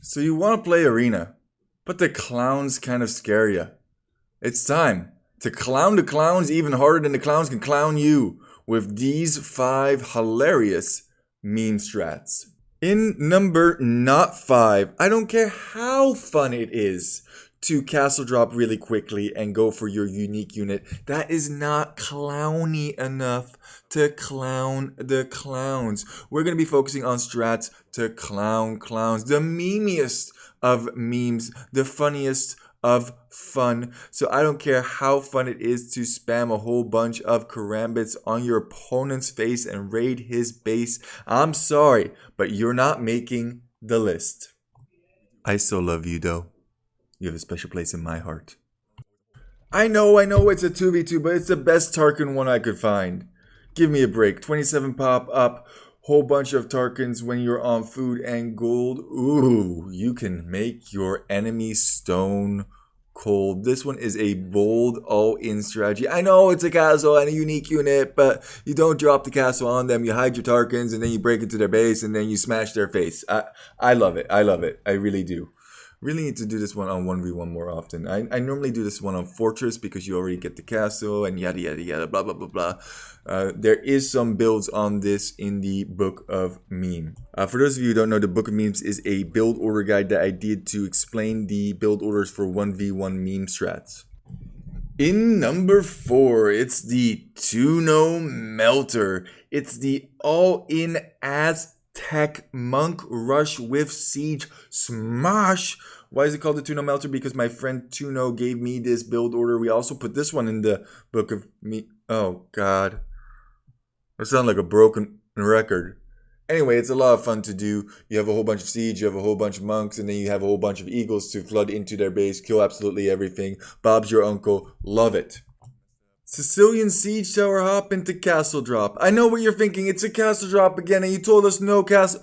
So you want to play Arena, but the clowns kind of scare you. It's time to clown the clowns even harder than the clowns can clown you with these 5 hilarious meme strats. In number not 5, I don't care how fun it is to castle drop really quickly and go for your unique unit. That is not clowny enough to clown the clowns. We're going to be focusing on strats to clown clowns. The memeiest of memes, the funniest of fun. So I don't care how fun it is to spam a whole bunch of Karambits on your opponent's face and raid his base. I'm sorry, but you're not making the list. I still love you though. You have a special place in my heart. I know it's a 2v2, but it's the best Tarkan one I could find. Give me a break. 27 pop up, whole bunch of Tarkans when you're on food and gold. Ooh, you can make your enemy stone cold. This one is a bold all-in strategy. I know it's a castle and a unique unit, but you don't drop the castle on them. You hide your Tarkans and then you break into their base and then you smash their face. I love it. I love it. I really do. Really need to do this one on 1v1 more often. I normally do this one on Fortress because you already get the castle and yada yada yada blah blah blah blah. There is some builds on this in the Book of Meme. For those of you who don't know, the Book of Memes is a build order guide that I did to explain the build orders for 1v1 meme strats. In number 4, it's the Tuno Melter. It's the all-in aztec monk rush with siege smash. Why is it called the Tuno Melter? Because my friend Tuno gave me this build order. We also put this one in the Book of Me. Oh god, I sound like a broken record. Anyway, it's a lot of fun to do. You have a whole bunch of siege, you have a whole bunch of monks, and then you have a whole bunch of eagles to flood into their base, kill absolutely everything. Bob's your uncle. Love it. Sicilian siege tower hop into castle drop. I know what you're thinking. It's a castle drop again, and you told us no castle.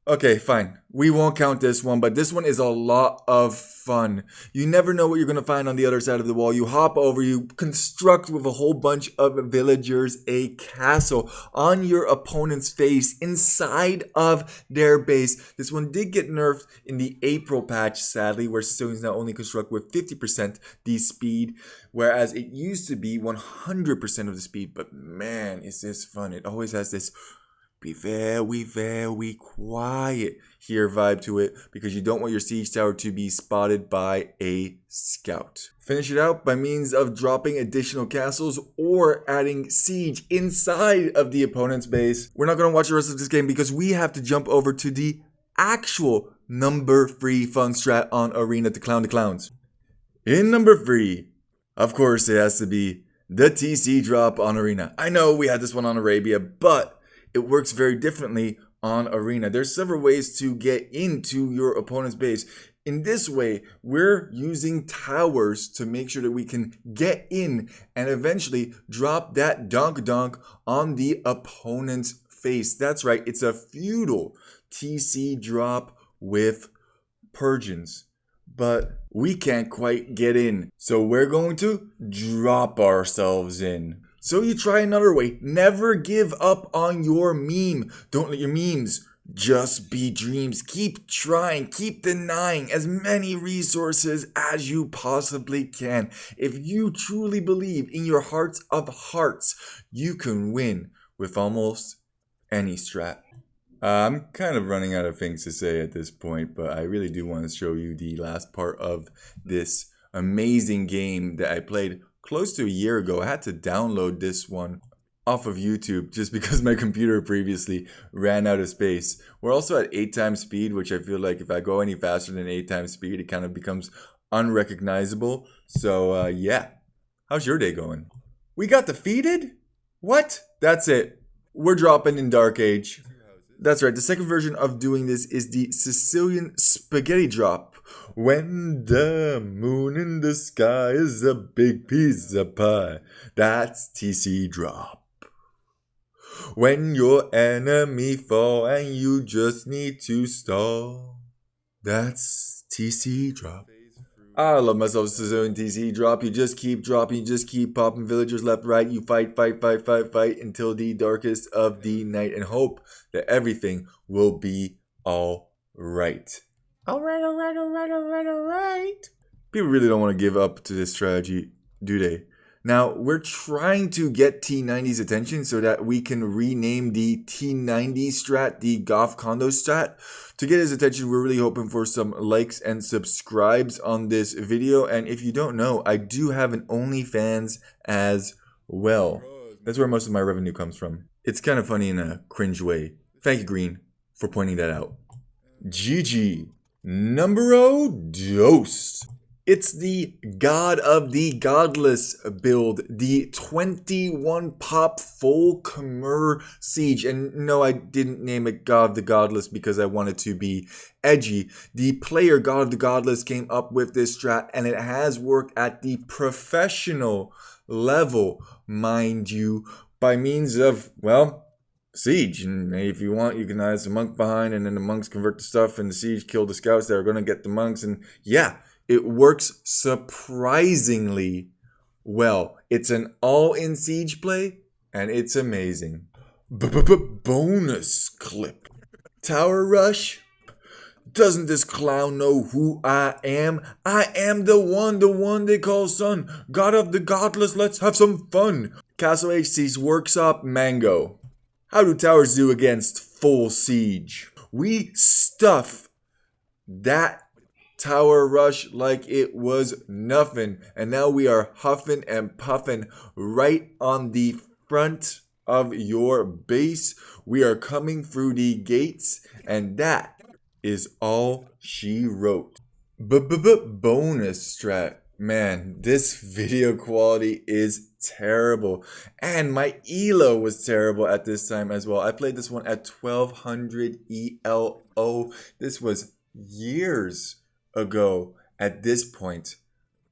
Okay, fine. We won't count this one, but this one is a lot of fun. You never know what you're going to find on the other side of the wall. You hop over, you construct with a whole bunch of villagers a castle on your opponent's face inside of their base. This one did get nerfed in the April patch, sadly, where Sicilians now only construct with 50% the speed, whereas it used to be 100% of the speed. But man, is this fun. It always has this be very quiet here vibe to it because you don't want your siege tower to be spotted by a scout. Finish it out by means of dropping additional castles or adding siege inside of the opponent's base. We're not going to watch the rest of this game because we have to jump over to the actual number 3 fun strat on Arena to clown the clowns. In number 3, of course it has to be the TC Drop on Arena. I know we had this one on Arabia, but it works very differently on Arena. There's several ways to get into your opponent's base. In this way, we're using towers to make sure that we can get in and eventually drop that donk on the opponent's face. That's right, it's a feudal TC drop with Persians. But we can't quite get in, so we're going to drop ourselves in. So you try another way. Never give up on your meme. Don't let your memes just be dreams. Keep trying. Keep denying as many resources as you possibly can. If you truly believe in your hearts of hearts, you can win with almost any strat. I'm kind of running out of things to say at this point, but I really do want to show you the last part of this amazing game that I played close to a year ago. I had to download this one off of YouTube just because my computer previously ran out of space. We're also at 8 times speed, which I feel like if I go any faster than 8 times speed, it kind of becomes unrecognizable. So yeah, how's your day going? We got defeated? What? That's it. We're dropping in Dark Age. That's right, the second version of doing this is the Sicilian Spaghetti Drop. When the moon in the sky is a big piece of pie, that's TC Drop. When your enemy fall and you just need to stall, that's TC Drop. I love myself Sicilian TC Drop. You just keep dropping, you just keep popping villagers left, right. You fight until the darkest of the night and hope that everything will be all right. Alright. People really don't want to give up to this strategy, do they? Now, we're trying to get T90's attention so that we can rename the T90 strat the Goth Condo strat. To get his attention, we're really hoping for some likes and subscribes on this video. And if you don't know, I do have an OnlyFans as well. That's where most of my revenue comes from. It's kind of funny in a cringe way. Thank you, Green, for pointing that out. GG. Numero dos. It's the God of the Godless build, the 21 pop full Khmer siege. And no, I didn't name it God of the Godless because I wanted to be edgy. The player God of the Godless came up with this strat, and it has worked at the professional level, mind you, by means of, well, siege. And if you want, you can add some monk behind, and then the monks convert the stuff, and the siege kill the scouts that are going to get the monks. And yeah, it works surprisingly well. It's an all-in siege play, and it's amazing. Bonus clip. Tower Rush. Doesn't this clown know who I am? I am the one they call son. God of the Godless, let's have some fun. Castle Age Siege Workshop Mango. How do towers do against full siege? We stuff that Tower Rush like it was nothing. And now we are huffing and puffing right on the front of your base. We are coming through the gates, and that is all she wrote. Bonus strat. Man, this video quality is terrible. And my elo was terrible at this time as well. I played this one at 1200 ELO. This was years ago at this point.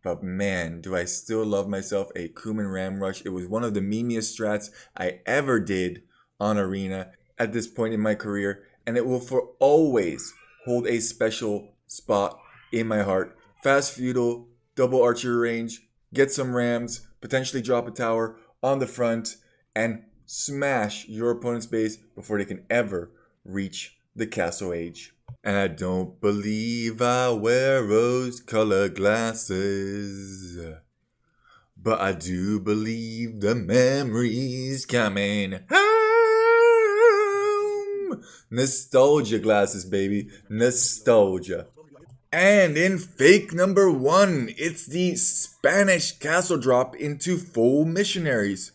But man, do I still love myself a Khmer Ram Rush. It was one of the memeiest strats I ever did on Arena at this point in my career. And it will for always hold a special spot in my heart. Fast feudal, double archer range, get some rams, potentially drop a tower on the front, and smash your opponent's base before they can ever reach the castle age. And I don't believe I wear rose-colored glasses, but I do believe the memories coming home. Nostalgia glasses, baby. Nostalgia. And in fake number 1, it's the Spanish castle drop into full Missionaries.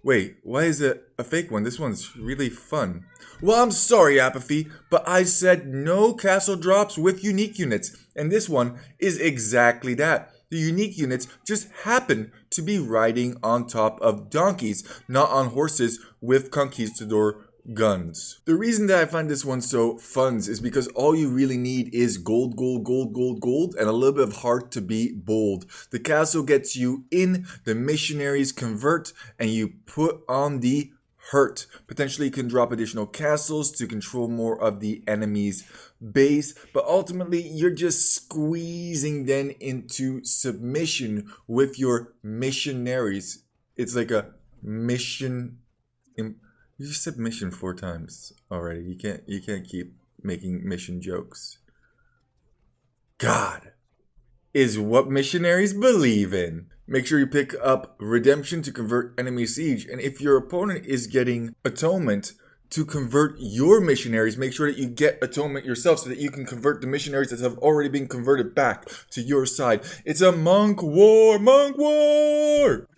Wait, why is it a fake one? This one's really fun. Well, I'm sorry, Apathy, but I said no castle drops with unique units. And this one is exactly that. The unique units just happen to be riding on top of donkeys, not on horses with conquistador guns. The reason that I find this one so fun is because all you really need is gold, and a little bit of heart to be bold. The castle gets you in, the missionaries convert, and you put on the hurt. Potentially you can drop additional castles to control more of the enemy's base, but ultimately you're just squeezing them into submission with your missionaries. It's like a mission. You said mission 4 times already. You can't keep making mission jokes. God is what missionaries believe in. Make sure you pick up redemption to convert enemy siege. And if your opponent is getting atonement to convert your missionaries, make sure that you get atonement yourself so that you can convert the missionaries that have already been converted back to your side. It's a monk war!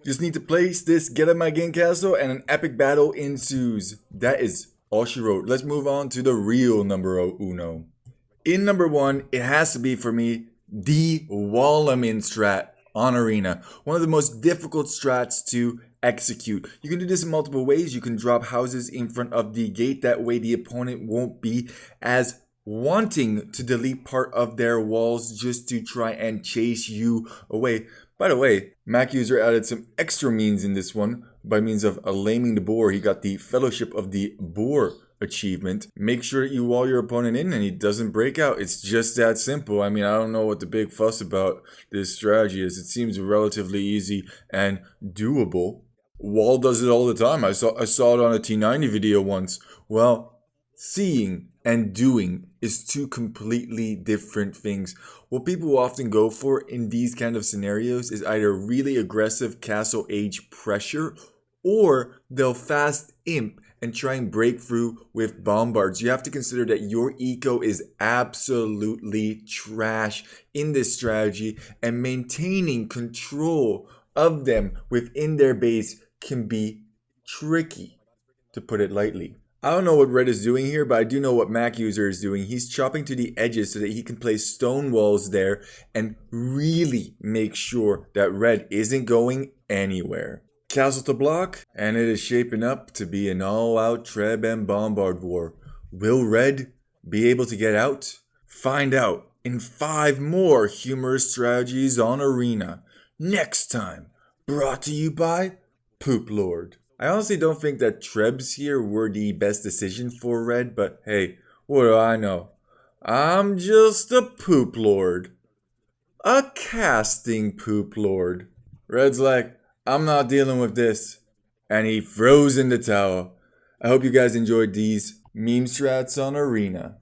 Just need to place this Get Up My Game castle and an epic battle ensues. That is all she wrote. Let's move on to the real numero uno. In number 1, it has to be for me the Wallamin strat on Arena. One of the most difficult strats to execute. You can do this in multiple ways. You can drop houses in front of the gate. That way the opponent won't be as wanting to delete part of their walls just to try and chase you away. By the way, Mac user added some extra means in this one. By means of laming the boar, he got the Fellowship of the Boar achievement. Make sure that you wall your opponent in and he doesn't break out. It's just that simple. I mean, I don't know what the big fuss about this strategy is. It seems relatively easy and doable. Wall does it all the time. I saw it on a T90 video once. Well, Seeing and doing is two completely different things. What people often go for in these kind of scenarios is either really aggressive castle age pressure, or they'll fast imp and try and break through with bombards. You have to consider that your eco is absolutely trash in this strategy, and maintaining control of them within their base can be tricky, to put it lightly. I don't know what Red is doing here, but I do know what Mac User is doing. He's chopping to the edges so that he can place stone walls there and really make sure that Red isn't going anywhere. Castle to block, and it is shaping up to be an all-out Treb and Bombard war. Will Red be able to get out? Find out in 5 more humorous strategies on Arena. Next time, brought to you by Poop Lord. I honestly don't think that Trebs here were the best decision for Red, but hey, what do I know? I'm just a Poop Lord. A casting Poop Lord. Red's like, I'm not dealing with this. And he throws in the towel. I hope you guys enjoyed these meme strats on Arena.